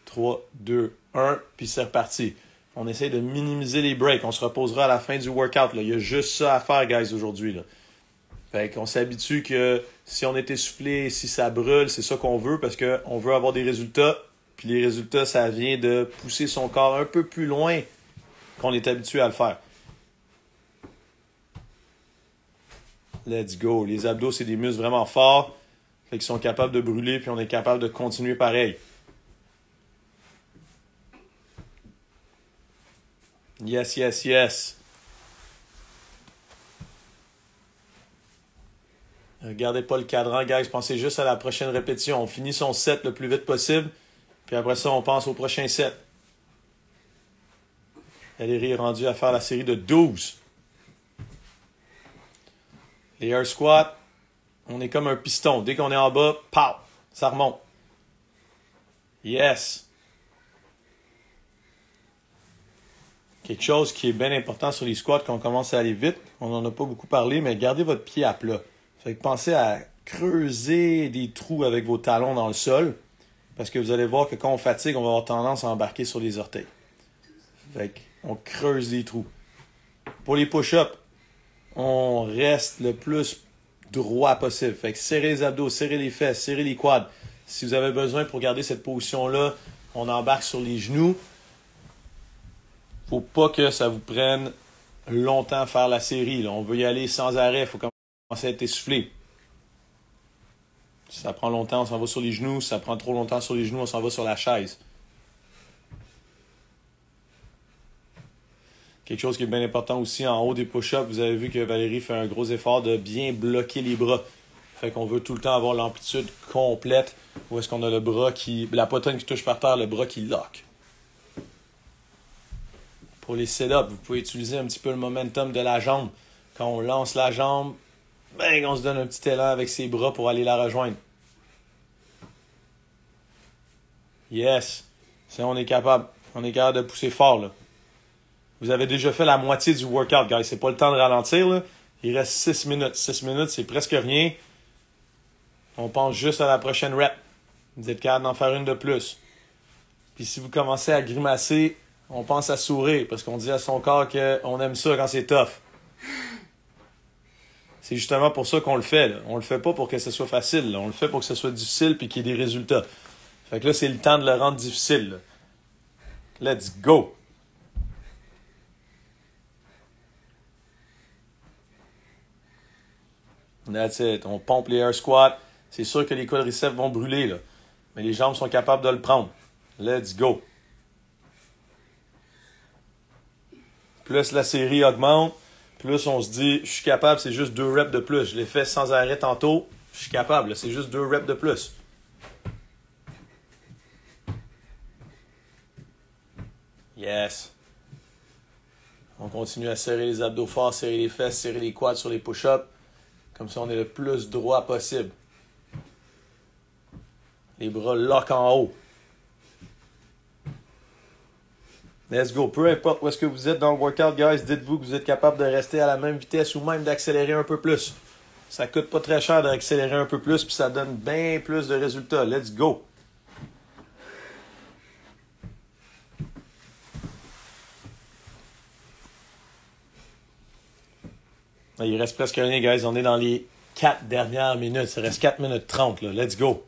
Speaker 1: 3, 2, 1, puis c'est reparti. On essaie de minimiser les breaks. On se reposera à la fin du workout, là. Il y a juste ça à faire, guys, aujourd'hui, là. Fait qu'on s'habitue que si on est essoufflé, si ça brûle, c'est ça qu'on veut parce qu'on veut avoir des résultats. Puis les résultats, ça vient de pousser son corps un peu plus loin qu'on est habitué à le faire. Let's go. Les abdos, c'est des muscles vraiment forts. Fait qu'ils sont capables de brûler, puis on est capable de continuer pareil. Yes, yes, yes. Regardez pas le cadran, guys. Pensez juste à la prochaine répétition. On finit son set le plus vite possible. Puis après ça, on pense au prochain set. Valérie est rendue à faire la série de 12. Les air squats, on est comme un piston. Dès qu'on est en bas, pow, ça remonte. Yes. Quelque chose qui est bien important sur les squats quand on commence à aller vite, on n'en a pas beaucoup parlé, mais gardez votre pied à plat. Fait que pensez à creuser des trous avec vos talons dans le sol, parce que vous allez voir que quand on fatigue, on va avoir tendance à embarquer sur les orteils. Fait qu'on creuse des trous. Pour les push-ups, on reste le plus droit possible. Fait que serrez les abdos, serrez les fesses, serrez les quads. Si vous avez besoin pour garder cette position-là, on embarque sur les genoux. Faut pas que ça vous prenne longtemps à faire la série, là. On veut y aller sans arrêt. Il faut commencer à être essoufflé. Si ça prend longtemps, on s'en va sur les genoux. Si ça prend trop longtemps sur les genoux, on s'en va sur la chaise. Quelque chose qui est bien important aussi, en haut des push-ups, vous avez vu que Valérie fait un gros effort de bien bloquer les bras. Fait qu'on veut tout le temps avoir l'amplitude complète. Où est-ce qu'on a le bras la poitrine qui touche par terre, le bras qui lock. Pour les sit-ups, vous pouvez utiliser un petit peu le momentum de la jambe. Quand on lance la jambe, bang, on se donne un petit élan avec ses bras pour aller la rejoindre. Yes. Ça, on est capable. On est capable de pousser fort, là. Vous avez déjà fait la moitié du workout, guys. C'est pas le temps de ralentir, là. Il reste 6 minutes. 6 minutes, c'est presque rien. On pense juste à la prochaine rep. Vous êtes capable d'en faire une de plus. Puis si vous commencez à grimacer, on pense à sourire parce qu'on dit à son corps qu'on aime ça quand c'est tough. C'est justement pour ça qu'on le fait, là. On le fait pas pour que ce soit facile, là. On le fait pour que ce soit difficile puis qu'il y ait des résultats. Fait que là, c'est le temps de le rendre difficile, là. Let's go! That's it. On pompe les air squats. C'est sûr que les quadriceps vont brûler, là. Mais les jambes sont capables de le prendre. Let's go! Plus la série augmente, plus on se dit, je suis capable, c'est juste 2 reps de plus. Je l'ai fait sans arrêt tantôt, je suis capable, là, c'est juste 2 reps de plus. Yes. On continue à serrer les abdos forts, serrer les fesses, serrer les quads sur les push-ups. Comme ça, on est le plus droit possible. Les bras lock en haut. Let's go. Peu importe où est-ce que vous êtes dans le workout, guys, dites-vous que vous êtes capable de rester à la même vitesse ou même d'accélérer un peu plus. Ça coûte pas très cher d'accélérer un peu plus, puis ça donne bien plus de résultats. Let's go. Il reste presque rien, guys. On est dans les 4 dernières minutes. Ça reste 4 minutes 30, là. Let's go.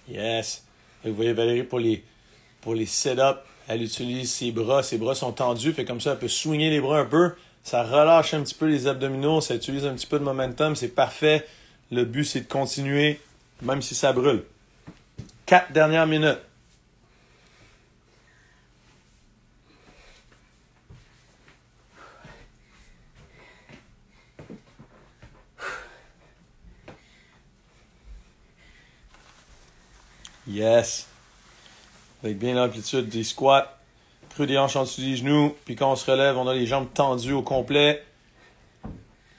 Speaker 1: Yes. Et vous voyez Valérie pour les sit-ups, elle utilise ses bras. Ses bras sont tendus. Fait comme ça, elle peut swinguer les bras un peu. Ça relâche un petit peu les abdominaux. Ça utilise un petit peu de momentum. C'est parfait. Le but, c'est de continuer, même si ça brûle. 4 dernières minutes. Yes. Avec bien l'amplitude des squats. Creux des hanches en dessous des genoux. Puis quand on se relève, on a les jambes tendues au complet.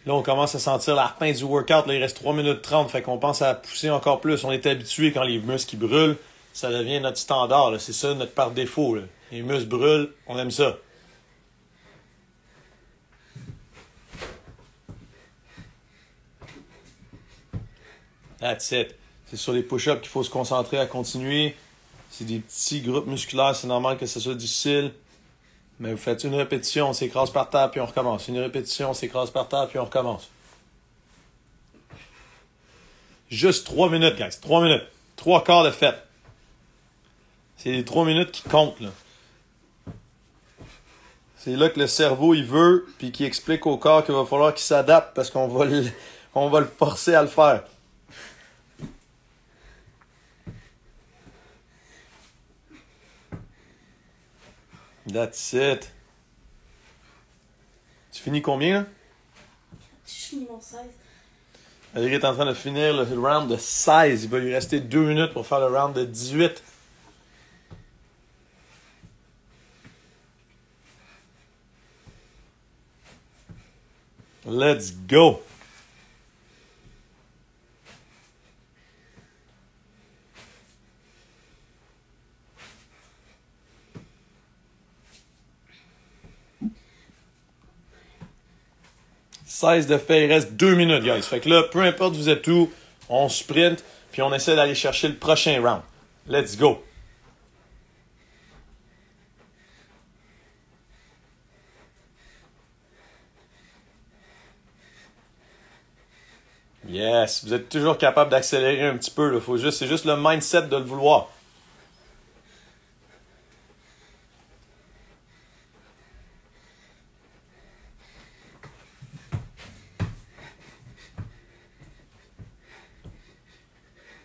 Speaker 1: Là, on commence à sentir la fin du workout. Là, il reste 3 minutes 30. Fait qu'on pense à pousser encore plus. On est habitué quand les muscles brûlent. Ça devient notre standard. Là. C'est ça notre par défaut. Là. Les muscles brûlent. On aime ça. That's it. C'est sur les push-ups qu'il faut se concentrer à continuer. C'est des petits groupes musculaires. C'est normal que ce soit difficile. Mais vous faites une répétition, on s'écrase par terre, puis on recommence. Une répétition, on s'écrase par terre, puis on recommence. Juste 3 minutes, guys. 3 minutes. 3 quarts de fête. C'est les 3 minutes qui comptent, là. C'est là que le cerveau, il veut, puis qui explique au corps qu'il va falloir qu'il s'adapte parce qu'on va le forcer à le faire. That's it. Tu finis combien, là?
Speaker 2: Je finis mon 16.
Speaker 1: Valérie est en train de finir le round de 16. Il va lui rester 2 minutes pour faire le round de 18. Let's go! De fait, il reste 2 minutes, guys. Fait que là, peu importe vous êtes où, on sprint, puis on essaie d'aller chercher le prochain round. Let's go! Yes! Vous êtes toujours capable d'accélérer un petit peu. Là. C'est juste le mindset de le vouloir.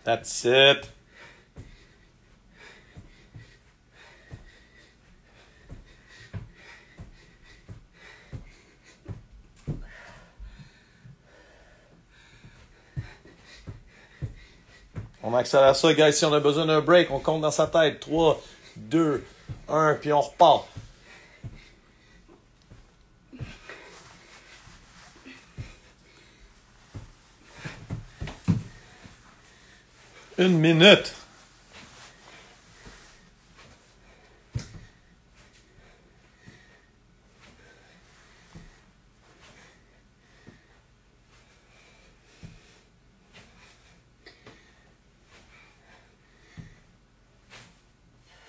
Speaker 1: That's it. On accélère ça, guys. Si on a besoin d'un break, on compte dans sa tête. 3, 2, 1, puis on repart. Une minute.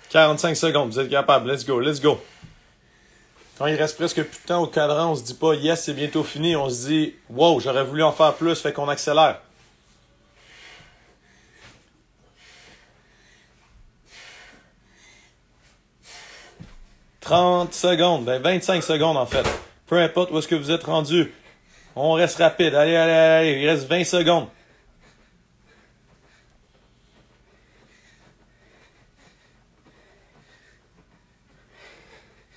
Speaker 1: « 45 secondes, vous êtes capable. Let's go, let's go. » Quand il reste presque plus de temps au cadran, on se dit pas « Yes, c'est bientôt fini ». On se dit « Wow, j'aurais voulu en faire plus », fait qu'on accélère. « 30 secondes, 25 secondes en fait. Peu importe où est-ce que vous êtes rendu. On reste rapide. Allez, allez, allez. Il reste 20 secondes.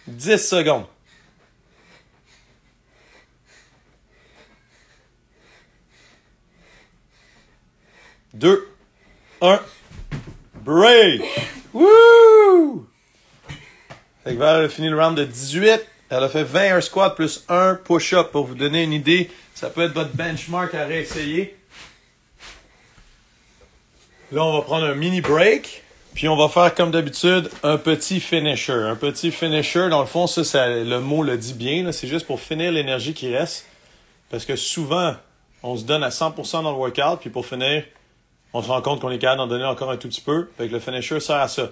Speaker 1: « 10 secondes. » 2, 1, break! Woo! Fait que Val a fini le round de 18. Elle a fait 21 squats plus 1 push-up pour vous donner une idée. Ça peut être votre benchmark à réessayer. Là, on va prendre un mini break. Puis on va faire comme d'habitude un petit finisher. Un petit finisher, dans le fond, le mot le dit bien. Là, c'est juste pour finir l'énergie qui reste. Parce que souvent, on se donne à 100% dans le workout. Puis pour finir, on se rend compte qu'on est capable d'en donner encore un tout petit peu. Fait que le finisher sert à ça.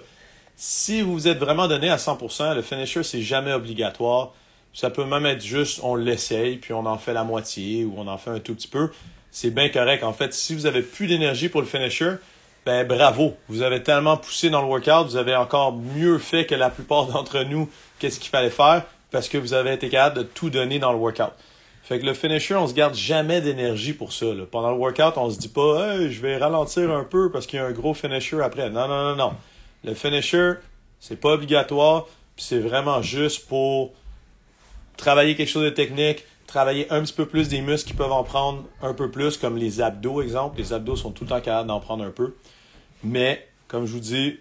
Speaker 1: Si vous vous êtes vraiment donné à 100%, le finisher, c'est jamais obligatoire. Ça peut même être juste, on l'essaye, puis on en fait la moitié ou on en fait un tout petit peu. C'est bien correct. En fait, si vous avez plus d'énergie pour le finisher, ben bravo. Vous avez tellement poussé dans le workout, vous avez encore mieux fait que la plupart d'entre nous qu'est-ce qu'il fallait faire parce que vous avez été capable de tout donner dans le workout. Fait que le finisher, on se garde jamais d'énergie pour ça. Là. Pendant le workout, on se dit pas hey, je vais ralentir un peu parce qu'il y a un gros finisher après. Non, non, non, non. Le finisher, c'est pas obligatoire, puis c'est vraiment juste pour travailler quelque chose de technique, travailler un petit peu plus des muscles qui peuvent en prendre un peu plus, comme les abdos, exemple. Les abdos sont tout le temps capables d'en prendre un peu. Mais comme je vous dis,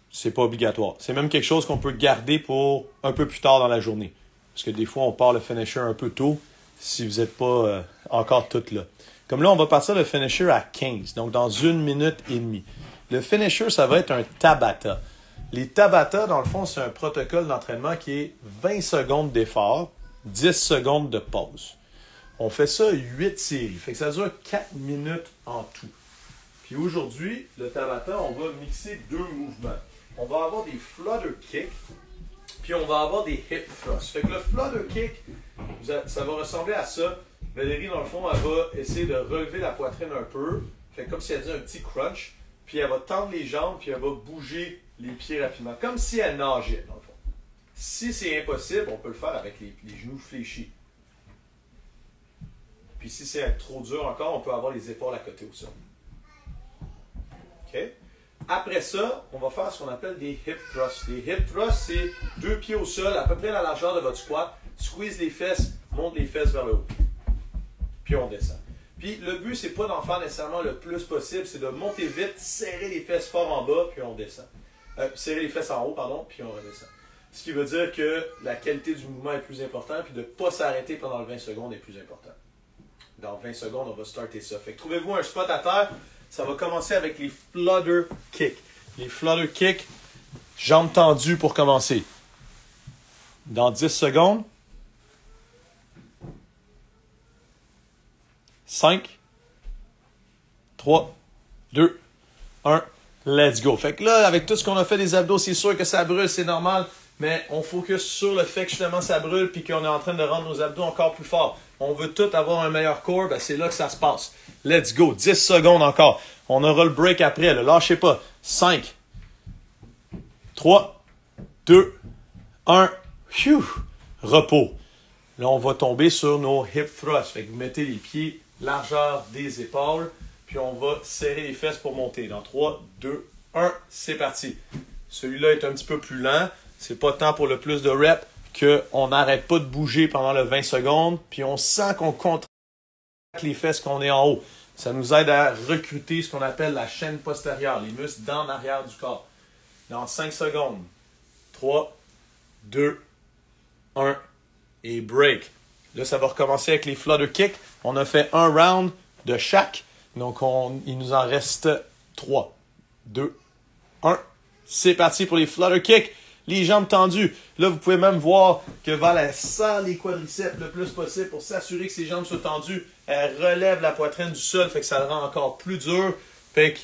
Speaker 1: c'est pas obligatoire. C'est même quelque chose qu'on peut garder pour un peu plus tard dans la journée. Parce que des fois, on part le finisher un peu tôt si vous n'êtes pas encore toutes là. Comme là, on va partir le finisher à 15, donc dans 1 minute et demie. Le finisher, ça va être un Tabata. Les Tabata, dans le fond, c'est un protocole d'entraînement qui est 20 secondes d'effort, 10 secondes de pause. On fait ça 8 séries. Fait que ça dure 4 minutes en tout. Puis aujourd'hui, le Tabata, on va mixer 2 mouvements. On va avoir des flutter kicks, puis on va avoir des hip thrusts. Fait que le flutter kick, ça va ressembler à ça. Valérie, dans le fond, elle va essayer de relever la poitrine un peu. Fait que comme si elle faisait un petit crunch. Puis elle va tendre les jambes, puis elle va bouger les pieds rapidement. Comme si elle nageait, dans le fond. Si c'est impossible, on peut le faire avec les genoux fléchis. Puis si c'est trop dur encore, on peut avoir les épaules à côté au sol. OK? Après ça, on va faire ce qu'on appelle des hip thrusts. Les hip thrusts, c'est 2 pieds au sol, à peu près la largeur de votre squat. Squeeze les fesses, monte les fesses vers le haut. Puis on descend. Puis le but, c'est pas d'en faire nécessairement le plus possible, c'est de monter vite, serrer les fesses fort en bas, puis on descend. Serrer les fesses en haut, pardon, puis on redescend. Ce qui veut dire que la qualité du mouvement est plus importante, puis de ne pas s'arrêter pendant le 20 secondes est plus important. Dans 20 secondes, on va starter ça. Fait que trouvez-vous un spot à terre. Ça va commencer avec les flutter kicks. Les flutter kicks, jambes tendues pour commencer. Dans 10 secondes. 5, 3, 2, 1, let's go. Fait que là, avec tout ce qu'on a fait des abdos, c'est sûr que ça brûle, c'est normal, mais on focus sur le fait que justement ça brûle puis qu'on est en train de rendre nos abdos encore plus forts. On veut tout avoir un meilleur corps, ben c'est là que ça se passe. Let's go, 10 secondes encore. On aura le break après, là. Lâchez pas. 5, 3, 2, 1, repos. Là, on va tomber sur nos hip thrusts. Fait que vous mettez les pieds largeur des épaules, puis on va serrer les fesses pour monter. Dans 3, 2, 1, c'est parti. Celui-là est un petit peu plus lent. C'est pas tant pour le plus de reps qu'on n'arrête pas de bouger pendant le 20 secondes, puis on sent qu'on contracte les fesses qu'on est en haut. Ça nous aide à recruter ce qu'on appelle la chaîne postérieure, les muscles dans l'arrière du corps. Dans 5 secondes. 3, 2, 1, et break. Là, ça va recommencer avec les flutter kicks. On a fait un round de chaque. Donc, il nous en reste 3, 2, 1. C'est parti pour les flutter kicks. Les jambes tendues. Là, vous pouvez même voir que Val serre les quadriceps le plus possible pour s'assurer que ses jambes soient tendues. Elle relève la poitrine du sol, fait que ça le rend encore plus dur. Fait que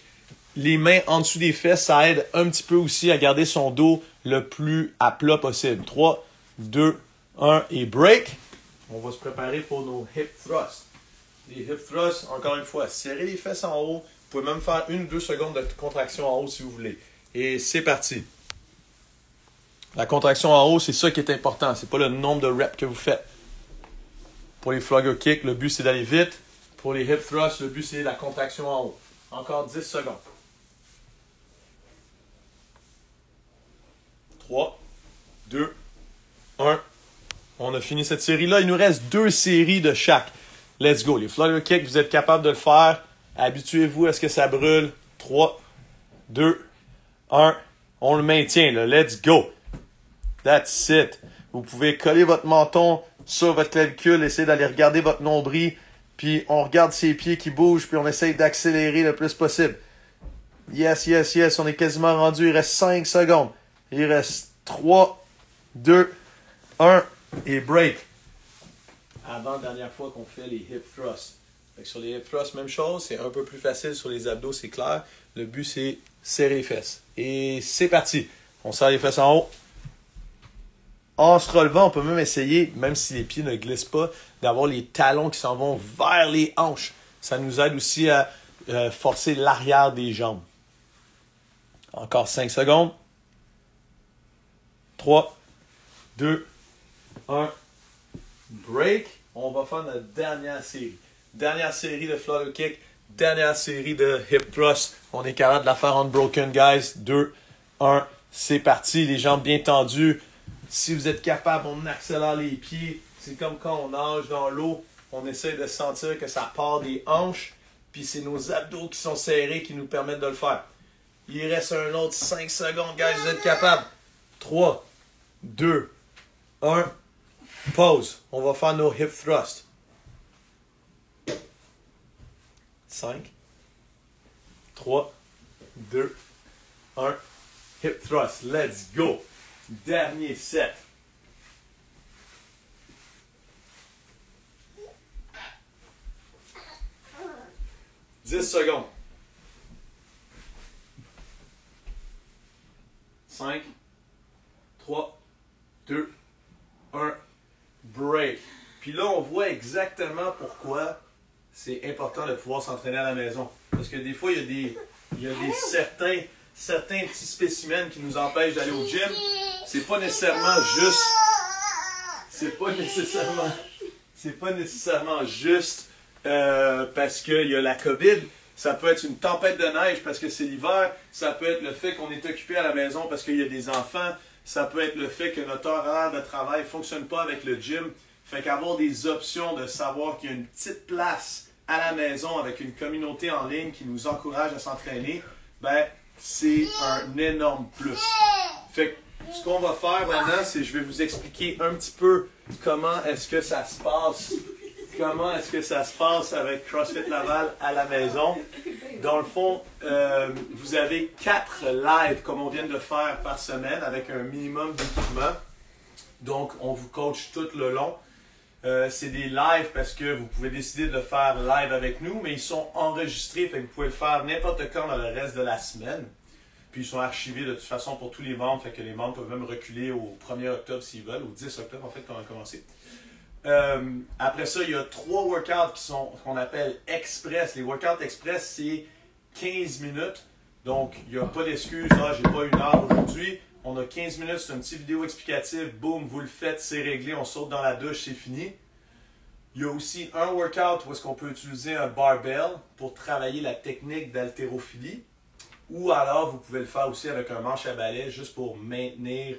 Speaker 1: les mains en dessous des fesses, ça aide un petit peu aussi à garder son dos le plus à plat possible. 3, 2, 1 et break. On va se préparer pour nos hip thrusts. Les hip thrusts, encore une fois, serrez les fesses en haut. Vous pouvez même faire 1 ou 2 secondes de contraction en haut si vous voulez. Et c'est parti. La contraction en haut, c'est ça qui est important. C'est pas le nombre de reps que vous faites. Pour les flutter kicks, le but c'est d'aller vite. Pour les hip thrusts, le but c'est la contraction en haut. Encore 10 secondes. 3, 2, 1. On a fini cette série-là. Il nous reste 2 séries de chaque. Let's go. Les flutter kicks, vous êtes capable de le faire. Habituez-vous à ce que ça brûle. 3, 2, 1. On le maintient, là. Let's go. That's it. Vous pouvez coller votre menton sur votre clavicule, essayer d'aller regarder votre nombril, puis on regarde ses pieds qui bougent, puis on essaye d'accélérer le plus possible. Yes, yes, yes. On est quasiment rendu. Il reste 5 secondes. Il reste 3, 2, 1. Et break. Avant-dernière fois qu'on fait les hip thrusts. Fait que sur les hip thrusts, même chose. C'est un peu plus facile sur les abdos, c'est clair. Le but, c'est serrer les fesses. Et c'est parti. On serre les fesses en haut. En se relevant, on peut même essayer, même si les pieds ne glissent pas, d'avoir les talons qui s'en vont vers les hanches. Ça nous aide aussi à forcer l'arrière des jambes. Encore 5 secondes. 3, 2, 1, break. On va faire notre dernière série. Dernière série de flutter kick. Dernière série de hip thrust. On est capable de la faire unbroken, guys. 2, 1, c'est parti. Les jambes bien tendues. Si vous êtes capable, on accélère les pieds. C'est comme quand on nage dans l'eau. On essaie de sentir que ça part des hanches. Puis c'est nos abdos qui sont serrés qui nous permettent de le faire. Il reste un autre 5 secondes, guys. Vous êtes capables. 3, 2, 1. Pause. On va faire nos hip thrusts. 5, 3, 2, 1. Hip thrust. Let's go. Dernier set. 10 secondes. 5, 3, 2, 1. Break. Puis là, on voit exactement pourquoi c'est important de pouvoir s'entraîner à la maison. Parce que des fois, il y a des certains petits spécimens qui nous empêchent d'aller au gym. C'est pas nécessairement juste. C'est pas nécessairement juste parce qu'il y a la COVID. Ça peut être une tempête de neige parce que c'est l'hiver. Ça peut être le fait qu'on est occupé à la maison parce qu'il y a des enfants. Ça peut être le fait que notre horaire de travail ne fonctionne pas avec le gym. Fait qu'avoir des options de savoir qu'il y a une petite place à la maison avec une communauté en ligne qui nous encourage à s'entraîner, ben c'est un énorme plus. Fait que ce qu'on va faire maintenant, c'est je vais vous expliquer un petit peu comment est-ce que ça se passe. Comment est-ce que ça se passe avec CrossFit Laval à la maison. Dans le fond, vous avez 4 lives comme on vient de le faire par semaine avec un minimum d'équipement. Donc, on vous coach tout le long. C'est des lives parce que vous pouvez décider de le faire live avec nous, mais ils sont enregistrés, fait que vous pouvez le faire n'importe quand dans le reste de la semaine. Puis ils sont archivés de toute façon pour tous les membres, fait que les membres peuvent même reculer au 1er octobre s'ils veulent, au 10 octobre en fait quand on a commencé. Après ça, il y a 3 workouts qui sont ce qu'on appelle express. Les workouts express, c'est 15 minutes. Donc, il n'y a pas d'excuse. Ah, j'ai pas 1 heure aujourd'hui. On a 15 minutes, c'est une petite vidéo explicative. Boum, vous le faites, c'est réglé. On saute dans la douche, c'est fini. Il y a aussi un workout où est-ce qu'on peut utiliser un barbell pour travailler la technique d'haltérophilie. Ou alors, vous pouvez le faire aussi avec un manche à balai juste pour maintenir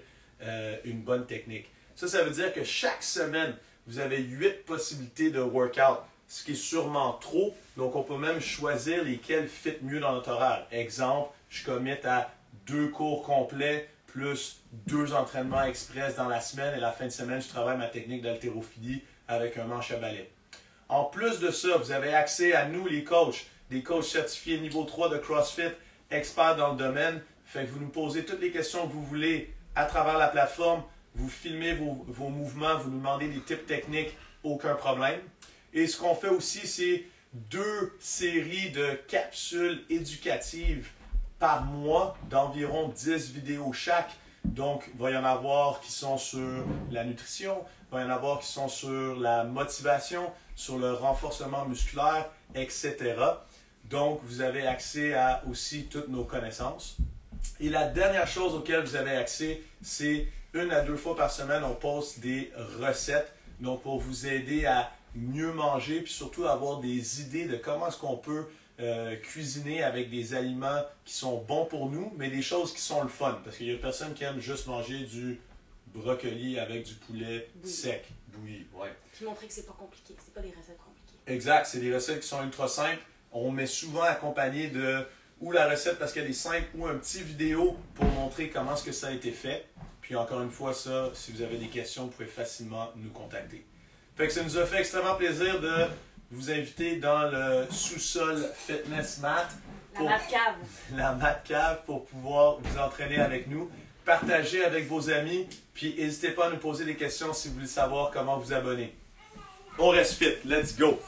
Speaker 1: une bonne technique. Ça veut dire que chaque semaine, vous avez 8 possibilités de workout, ce qui est sûrement trop. Donc, on peut même choisir lesquels fit mieux dans notre horaire. Exemple, je commit à 2 cours complets plus 2 entraînements express dans la semaine et la fin de semaine, je travaille ma technique d'haltérophilie avec un manche à balai. En plus de ça, vous avez accès à nous, les coachs, des coachs certifiés niveau 3 de CrossFit, experts dans le domaine. Fait que vous nous posez toutes les questions que vous voulez à travers la plateforme. Vous filmez vos mouvements, vous nous demandez des tips techniques, aucun problème. Et ce qu'on fait aussi, c'est 2 séries de capsules éducatives par mois d'environ 10 vidéos chaque. Donc, il va y en avoir qui sont sur la nutrition, il va y en avoir qui sont sur la motivation, sur le renforcement musculaire, etc. Donc, vous avez accès à aussi toutes nos connaissances. Et la dernière chose auquel vous avez accès, c'est 1 à 2 fois par semaine, on poste des recettes. Donc, pour vous aider à mieux manger, puis surtout avoir des idées de comment est-ce qu'on peut cuisiner avec des aliments qui sont bons pour nous, mais des choses qui sont le fun. Parce qu'il y a personne qui aime juste manger du brocoli avec du poulet sec, bouilli. Ouais.
Speaker 2: Puis montrer que c'est pas compliqué, c'est pas des recettes compliquées.
Speaker 1: Exact, c'est des recettes qui sont ultra simples. On met souvent accompagné de ou la recette parce qu'elle est simple ou un petit vidéo pour montrer comment est-ce que ça a été fait. Puis encore une fois, ça, si vous avez des questions, vous pouvez facilement nous contacter. Fait que ça nous a fait extrêmement plaisir de vous inviter dans le sous-sol Fitness Mat.
Speaker 2: La mat cave.
Speaker 1: La mat cave pour pouvoir vous entraîner avec nous. Partagez avec vos amis. Puis n'hésitez pas à nous poser des questions si vous voulez savoir comment vous abonner. On reste fit. Let's go!